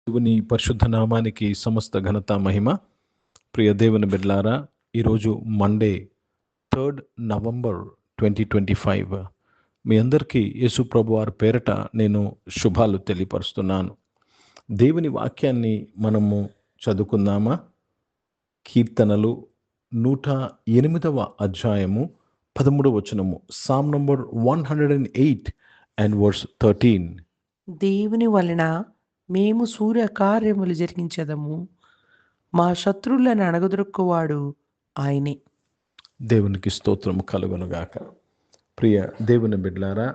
దేవుని పరిశుద్ధ నామానికి సమస్త ఘనత మహిమ. ప్రియ దేవుని బిడ్డలారా, ఈరోజు మండే 3 నవంబర్ 2025. మీ అందరికీ యేసు ప్రభు వారి పేరట నేను శుభాలు తెలియపరుస్తున్నాను. దేవుని వాక్యాన్ని మనము చదువుకుందామా? కీర్తనలు 108వ అధ్యాయము 13వ వచనము. Psalm number 108 and verse 13. దేవుని వలన మేము సూర్యకార్యములు జరిగించదము, మా శత్రువులను అణగదొరుక్కువాడు ఆయనే. దేవునికి స్తోత్రము కలుగునుగాక. ప్రియ దేవుని బిడ్డలారా,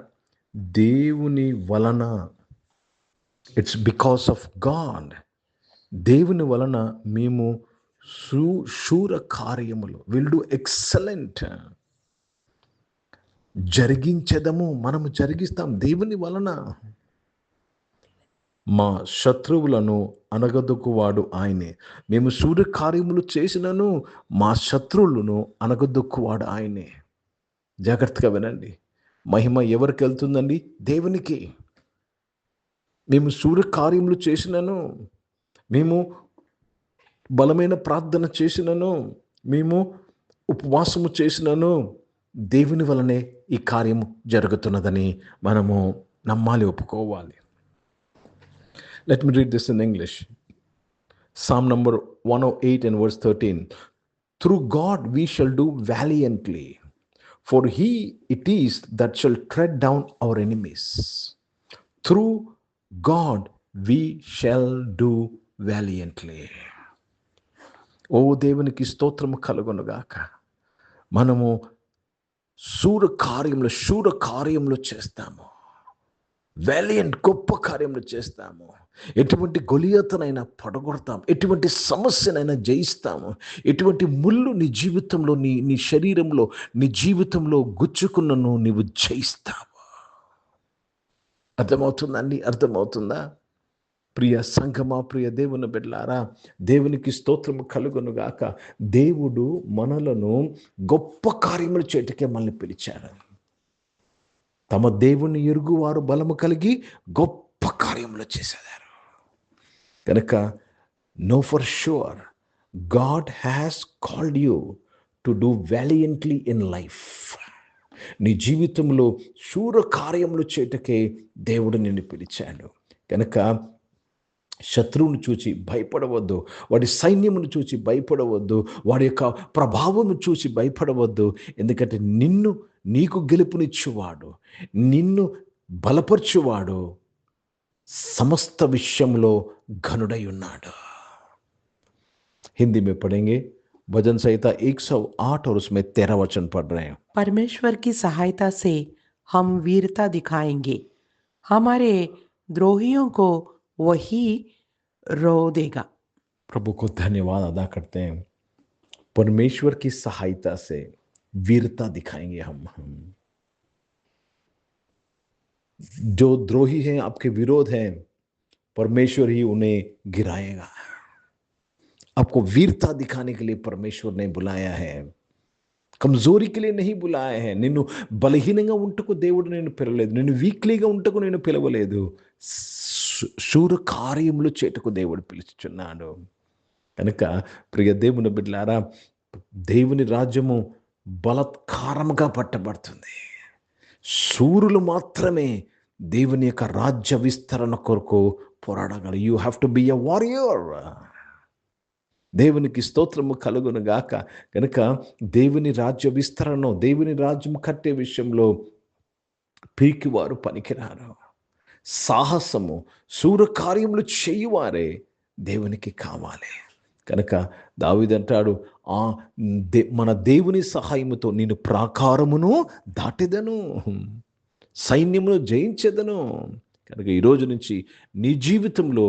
దేవుని వలన, ఇట్స్ బికాస్ ఆఫ్ గాడ్, దేవుని వలన మేము శూర కార్యములు విల్ డూ ఎక్సలెంట్ జరిగించదము. మనము జరిగిస్తాం దేవుని వలన. మా శత్రువులను అనగదొక్కువాడు ఆయనే. మేము సూర్యకార్యములు చేసినను మా శత్రువులను అనగదొక్కువాడు ఆయనే. జాగ్రత్తగా వినండి. మహిమ ఎవరికి వెళ్తుందండి? దేవునికి. మేము సూర్యకార్యములు చేసినను, మేము బలమైన ప్రార్థన చేసినను, మేము ఉపవాసము చేసినను, దేవుని వలనే ఈ కార్యము జరుగుతున్నదని మనము నమ్మాలి, ఒప్పుకోవాలి. Let me read this in English. Psalm number 108 and verse 13. Through God we shall do valiantly, for he it is that shall tread down our enemies. Through God we shall do valiantly. ఓ దేవునికి స్తోత్రము కలుగునుగాక. మనము శూర కార్యములు చేస్తాము. Valiant గొప్ప కార్యములు చేస్తాము. ఎటువంటి గొలియతనైనా పడగొడతాం, ఎటువంటి సమస్యనైనా జయిస్తాము. ఎటువంటి ముళ్ళు నీ జీవితంలో, నీ శరీరంలో, నీ జీవితంలో గుచ్చుకున్నను నీవు జయిస్తావు. అర్థమవుతుందండి? అర్థమవుతుందా? ప్రియ సంఘమా, ప్రియ దేవుని బిడ్డలారా, దేవునికి స్తోత్రము కలుగునుగాక. దేవుడు మనలను గొప్ప కార్యములు చేయటకే మనల్ని పిలిచాడు. తమ దేవుని ఎరుగువారు బలము కలిగి గొప్ప కార్యములు చేసేదారు కనుక know for sure God has called you to do valiantly in life. నీ జీవితంలో శూర కార్యములు చేయటకే దేవుడు నిన్ను పిలిచాడు. కనుక శత్రువును చూచి భయపడవద్దు, వాడి సైన్యమును చూచి భయపడవద్దు, వాడి యొక్క ప్రభావము చూసి భయపడవద్దు. ఎందుకంటే నీకు గెలుపునిచ్చువాడు, నిన్ను బలపరచువాడు సమస్త విషయంలో ఘనుడై ఉన్నాడు. हिंदी में पढ़ेंगे भजन संहिता 108 और उसमें 13 वचन पढ़ रहे हैं. परमेश्वर की सहायता से हम वीरता दिखाएंगे, हमारे द्रोहियों को वही रो देगा. प्रभु को धन्यवाद अदा करते हैं. परमेश्वर की सहायता से वीरता दिखाएंगे हम. जो द्रोही हैं, आपके विरोध हैं, परमेश्वर ही उन्हें गिराएगा. आपको वीरता दिखाने के लिए परमेश्वर ने बुलाया है, కమ్జోరీ के लिए नहीं बुलाया है. నిన్ను బలహీనంగా ఉంటకు దేవుడు నేను పిలవలేదు, నిన్ను వీక్లీగా ఉంటకు నేను పిలవలేదు. శూర కార్యములు చేటకు దేవుడు పిలుచుచున్నాడు. కనుక ప్రియ దేవుని బిడ్డలారా, దేవుని రాజ్యము బలత్కారముగా పట్టబడుతుంది. శూరులు మాత్రమే దేవుని యొక్క రాజ్య విస్తరణ కొరకు పోరాడగలరు. You have to be a warrior. దేవునికి స్తోత్రము కలుగునుగాక. కనుక దేవుని రాజ్య విస్తరణ, దేవుని రాజ్యం కట్టే విషయంలో పీకివారు పనికిరారు. సాహసము, శూరకార్యములు చేయువారే దేవునికి కావాలి. కనుక దావీదు అంటాడు, మన దేవుని సహాయముతో నేను ప్రాకారమును దాటెదను, సైన్యమును జయించెదను. కనుక ఈరోజు నుంచి నీ జీవితంలో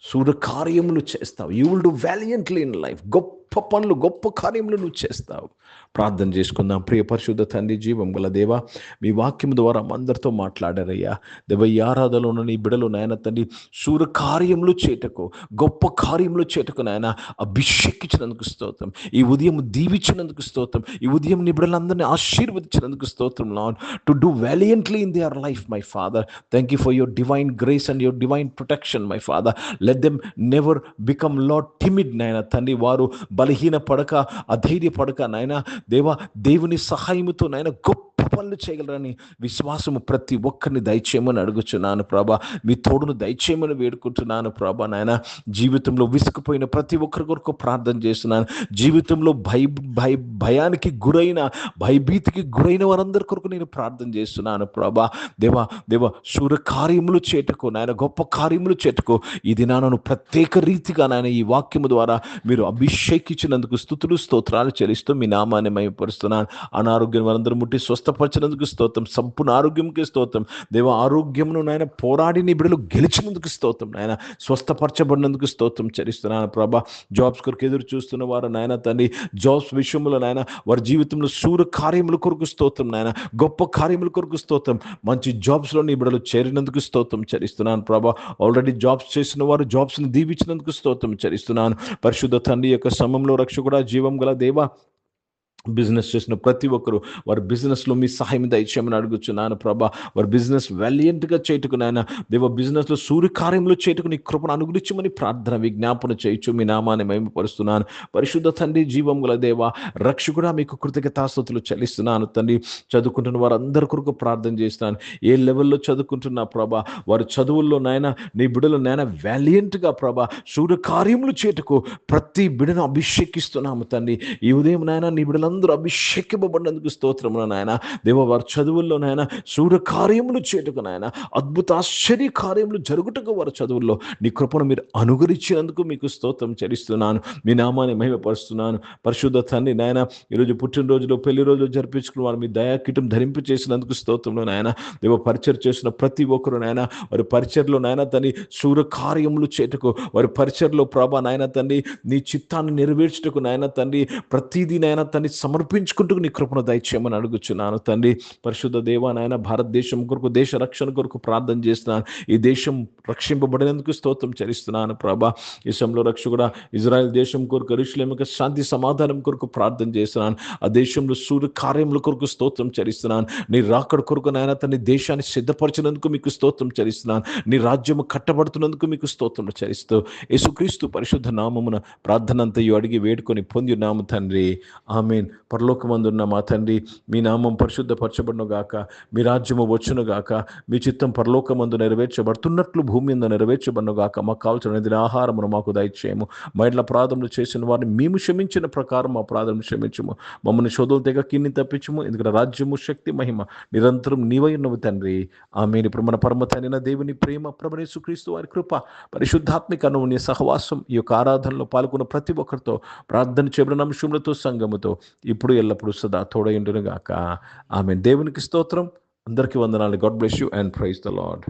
శూరకార్యములు చేస్తావు. You will do valiantly in life. గొప్ప గొప్ప పనులు, గొప్ప కార్యములు నువ్వు చేస్తావు. ప్రార్థన చేసుకుందాం. ప్రియ పరిశుద్ధ తండ్రి, జీవం గల దేవా, మీ వాక్యం ద్వారా అందరితో మాట్లాడారయ్యా. దేవ, ఈ ఆరాధనలో ఉన్న నీ బిడలు నాయన తండ్రి సూర్య కార్యములు చేటకు, గొప్ప కార్యములు చేటకు నాయన అభిషేకించినందుకు స్తోత్రం. ఈ ఉదయం దీవించినందుకు స్తోత్రం. ఈ ఉదయం నీ బిడలందరినీ ఆశీర్వదించినందుకు స్తోత్రం Lord. To do valiantly in their life my father. Thank you for your divine grace and your divine protection my father. Let them never become Lord timid నాయన తండ్రి. వారు బలహీన పడక, అధైర్య పడక నాయన దేవా, దేవుని సహాయముతో నాయన గొప్ప పనులు చేయగలరని విశ్వాసము ప్రతి ఒక్కరిని దయచేయమని అడుగుచున్నాను ప్రభా. మీ తోడును దయచేయమని వేడుకుంటున్నాను ప్రభా. నాయన జీవితంలో విసుకుపోయిన ప్రతి ఒక్కరి కొరకు ప్రార్థన చేస్తున్నాను. జీవితంలో భయానికి గురైన, భయభీతికి గురైన వారందరి కొరకు నేను ప్రార్థన చేస్తున్నాను ప్రభా. దేవా దేవా, సూర్య కార్యములు చేటకు నాయన, గొప్ప కార్యములు చేటకు ఈ దినాలను ప్రత్యేక రీతిగా నాయన ఈ వాక్యము ద్వారా మీరు అభిషేకించినందుకు స్తుతులు స్తోత్రాలు చెల్లిస్తూ మీ నామాన్ని మహిమపరుస్తున్నాను. అనారోగ్యం వారందరూ ముట్టి స్వస్థపరిచినందుకు స్తోత్రం. సంపూర్ణ ఆరోగ్యంకి స్తోత్రం. దేవ, ఆరోగ్యమును నాయన పోరాడి నీ బిడ్డలు గెలిచినందుకు స్తోత్రం. నాయన స్వస్థపరచబడినందుకు స్తోత్రం చెల్లిస్తున్నాను ప్రభా. జాబ్స్ కొరకు ఎదురు చూస్తున్న వారు నాయన తండ్రి, జాబ్స్ విషయంలో నాయన వారి జీవితంలో సూర్య కార్యముల కొరకు స్తోత్రం నాయన, గొప్ప కార్యముల కొరకు స్తోత్రం. మంచి జాబ్స్లో నీ బిడ్డలు చేరినందుకు స్తోత్రం చెల్లిస్తున్నాను ప్రభా. ఆల్రెడీ జాబ్స్ చేసిన వారు జాబ్స్ని దీవించినందుకు స్తోత్రం చెల్లిస్తున్నాను. పరిశుద్ధ తండ్రి యొక్క సమయంలో రక్షకుడా, జీవం గల దేవా, బిజినెస్ చేసిన ప్రతి ఒక్కరు వారి బిజినెస్లో మీ సహాయం దయచేయమని అడుగుచున్నాను ప్రభా. వారి బిజినెస్ వ్యాలియంట్గా చేయటకు నాయన దేవ, బిజినెస్లో సూర్యకార్యంలో చేయటకు నీ కృపను అనుగ్రహించమని ప్రార్థన విజ్ఞాపన చేయొచ్చు. మీ నామాన్ని మహిమపరుస్తున్నాను. పరిశుద్ధ తండ్రి, జీవం గల దేవ, రక్షకుడా, మీకు కృతజ్ఞతాస్తుతులు చెల్లిస్తున్నాను తండ్రి. చదువుకుంటున్న వారందరి కొరకు ప్రార్థన చేస్తున్నాను. ఏ లెవెల్లో చదువుకుంటున్నా ప్రభా, వారి చదువుల్లో నాయన నీ బిడ్డలు నాయన వ్యాలియంట్గా ప్రభా సూర్యకార్యములు చేయటకు ప్రతి బిడ్డను అభిషేకిస్తున్నాము తండ్రి. ఈ ఉదయం నాయన నీ బిడ్డలు అందరూ అభిషేకింపబడినందుకు స్తోత్రములు నాయన. దేవ, వారి చదువుల్లో నాయన సూర్య కార్యములు చేటుకు నాయన, అద్భుత ఆశ్చర్య కార్యములు జరుగుటకు వారి చదువుల్లో నీ కృపను మీరు అనుగ్రహించినందుకు మీకు స్తోత్రం చెల్లిస్తున్నాను. మీ నామాన్ని మహిమపరుస్తున్నాను. పరిశుద్ధ తండ్రి నాయన, ఈరోజు పుట్టినరోజులో, పెళ్లి రోజులు జరిపించుకున్న వారు మీ దయాకిటం ధరింపు చేసినందుకు స్తోత్రంలో నాయన. దేవ, పరిచయం చేసిన ప్రతి ఒక్కరు నాయన వారి పరిచయలో నాయన తండ్రి సూర్య కార్యములు చేటుకు, వారి పరిచయలో ప్రభా నాయన తండ్రి నీ చిత్తాన్ని నెరవేర్చుటకు నాయన తండ్రి ప్రతిదీ నాయన తండ్రి సమర్పించుకుంటూ నీ కృపను దయచేయమని అడుగుచున్నాను తండ్రి. పరిశుద్ధ దేవా నాయన, భారతదేశం కొరకు, దేశ రక్షణ కొరకు ప్రార్థన చేస్తున్నాను. ఈ దేశం రక్షింపబడినందుకు స్తోత్రం చెల్లిస్తున్నాను ప్రభా. ఈ సమయంలో రక్షకుడా, ఇజ్రాయెల్ దేశం కొరకు, యెరూషలేము యొక్క శాంతి సమాధానం కొరకు ప్రార్థన చేస్తున్నాను. ఆ దేశంలో సూర్య కార్యముల కొరకు స్తోత్రం చెల్లిస్తున్నాను. నీ రాకడ కొరకు నాయన తన దేశాన్ని సిద్ధపరిచినందుకు మీకు స్తోత్రం చెల్లిస్తున్నాను. నీ రాజ్యము కట్టబడుతున్నందుకు మీకు స్తోత్రం చెల్లిస్తూ యేసుక్రీస్తు పరిశుద్ధ నామమున ప్రార్థన అంతయు అడిగి వేడుకొని పొంది ఉన్నాము తండ్రి. ఆమేన్. పరలోకమందున్న మా తండ్రి, మీ నామం పరిశుద్ధపరచబడును గాక, మీ రాజ్యము వచ్చును గాక, మీ చిత్తం పరలోకమందు నెరవేర్చబడుతున్నట్లు భూమి మీద నెరవేర్చబడును గాక. మాకు కావాల్సిన ఆహారమును మాకు దయచేయము. మా ఇంట్లో అపరాధములు చేసిన వారిని మేము క్షమించిన ప్రకారం మా అపరాధములు క్షమించము. మమ్మల్ని శోధులు తెగ కిన్ని తప్పించము. ఎందుకంటే రాజ్యము, శక్తి, మహిమ నిరంతరం నీవై ఉన్నవి తండ్రి. ఆమేన్. ఇప్పుడు మన పరమ తండ్రి దేవుని ప్రేమ, ప్రభువైన యేసుక్రీస్తు వారి కృప, పరిశుద్ధాత్మిక అన్యోన్య సహవాసం ఈ యొక్క ఆరాధనలో పాల్గొన్న ప్రతి ఒక్కరితో, ప్రార్థన చేయబడిన అంశములతో, సంఘముతో ఇప్పుడు ఎల్లప్పుడూ సదా తోడయుండును గాక. ఆమేన్. దేవునికి స్తోత్రం. అందరికీ వందనాలు. God bless you and praise the lord.